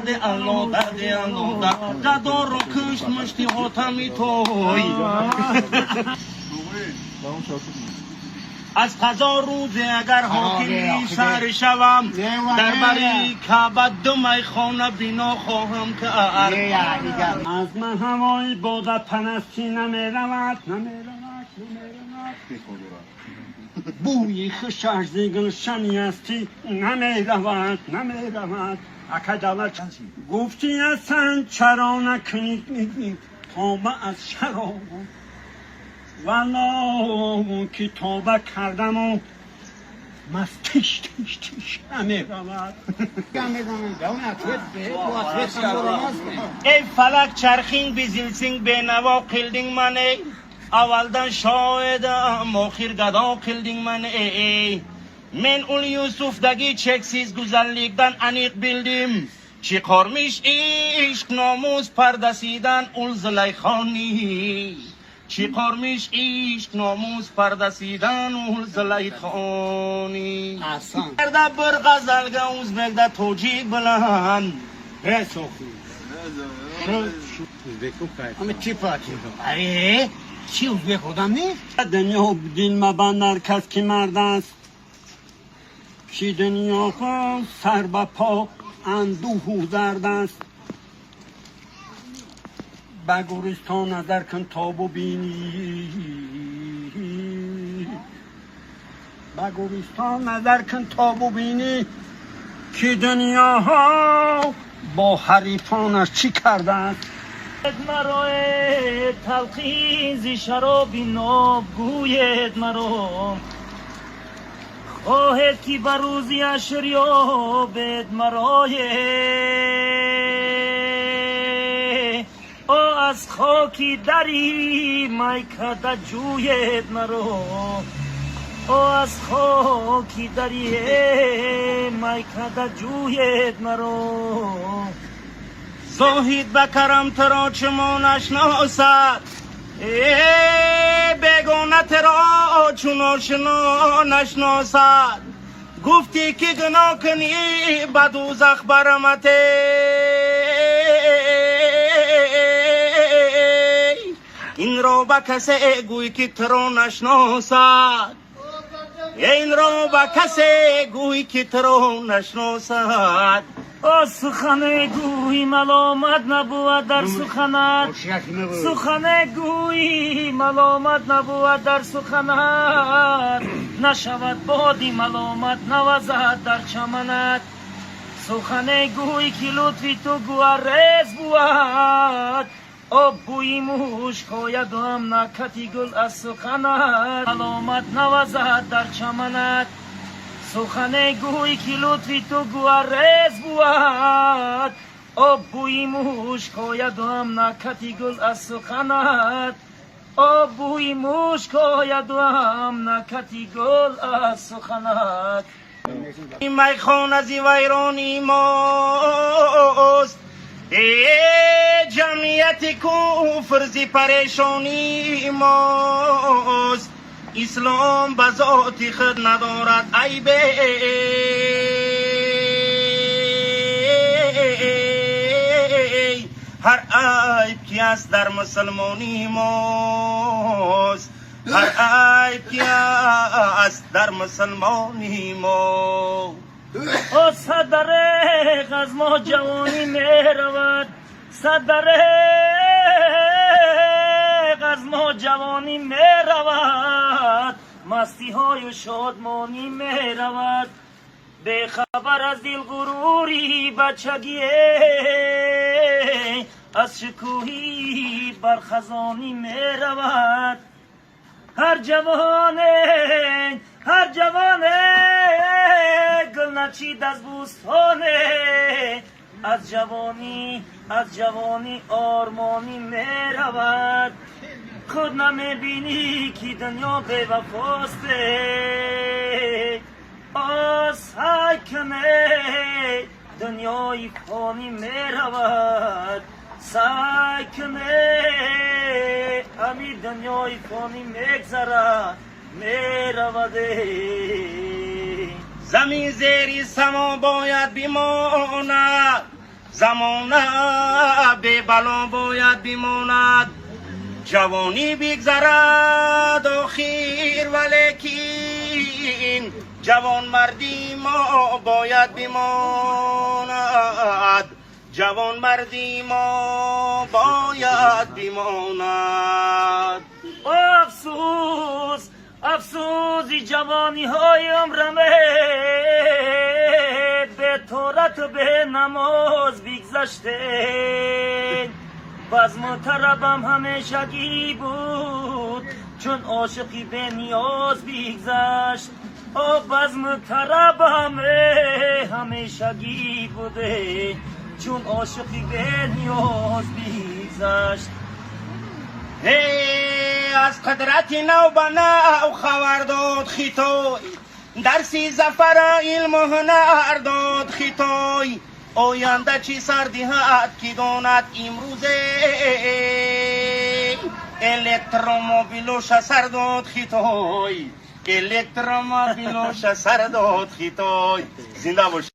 درد الله درد الله قدار رو کشت مشتی حاتمی توی از قضا روزه اگر حاکمی شهر شوم در بری کعبه دو میخانه بنا خواهم کرد. از من هوای باده پنستی نمیرود بوی خوش از گلشنی هستی نمیرود اکا دولت گفتی اصلا چرا نکنید توبه از شراب والا که توبه کردم و مستش نمیرود. ای فلک چرخین بیزیلسین به نوا قلدین منه اولدن شایدم آخر گدا قلدین منه من اول یوسف دگی چکسیز گزرلیکدن انیق بیلدیم چی قرمیش عشق ناموز پردسیدن اول زلیخانی چی قرمیش عشق ناموز پردسیدن اول زلیخانی کرده بر غزل گوز بگده توجیه بلند رسوخی اما چی پاتی اره چی اوزبه خودم نیست؟ دنیا دل مبند هر کس که مرد است که دنیا خود سر به پا اندوه و زرد است به گورستان نظر کن تاب و بینی به گورستان نظر کن تاب و بینی که دنیا ها با حریفانش چی کرده است. مرا تلخیزی شرابی ناب گوید مرا خواهد که بروزی اشر یابد مرا او از خاکی دری میکده جوید مرا او از خاکی دری میکده جوید مرا زاهد بکرم ترا چما نشناسد بگونه ترا چون آشنا نشناسد گفتی که گناه کنی به دوزخ برمت این را به کسی گوی که ترا نشناسد این را به کسی گوی که ترا نشناسد او سخن گوی ملامت نبود در سخنت سخن گوی ملامت نبود در سخنت نشود بادی ملامت نوزد در چمنت سخن گوی که لطفی تو گوهرز بود آب بوی موش خواید و هم نکتی گل از سخنت ملامت نوزد در چمنت سخن گوی که لطفی تو گوهرز بود آب بوی موش خواید و هم نکتی گل از سخنت آب بوی موش خواید و هم نکتی گل از سخنت این میخانه زی ویرانی ماست جمعیت کفر زی پریشانی ماست اسلام به ذات خود ندارد عیب هر عیب که است در مسلمانی ماست هر عیب که است در مسلمانی ما او صدر از ما جوانی میرود صدر از ما جوانی میرود مستی های و شادمانی میرود به خبر از دل غروری بچگی از شکوهی بر خزانی میرود هر جوانه گل نچید از بوستانه از جوانی آرمانی میرود خود نمیبینی که دنیا بے وفاسته سعی کنه دنیای فانی میرود سعی کنه همین دنیای فانی میگذرد میرود زمین زیری سما باید بماند زمانه به بلا باید بماند جوانی بگذرد آخر ولیکن جوان مردی ما باید بماند جوان مردی ما باید بماند افسوس افسوسی جوانی های عمرمه به طورت به نماز بگذشته بزم طربم همیشگی بود چون عاشقی به نیاز بگذشت بزم طربم همیشگی بوده چون عاشقی به نیاز بگذشت از قدرت نو به نو خبر داد خیتای درسی زفر علم و هنر داد خیتای آینده چی سر دهد کی داند امروزه الکتروموبیلوش سر داد خیتای الکتروموبیلوش سر داد خیتای زنده باش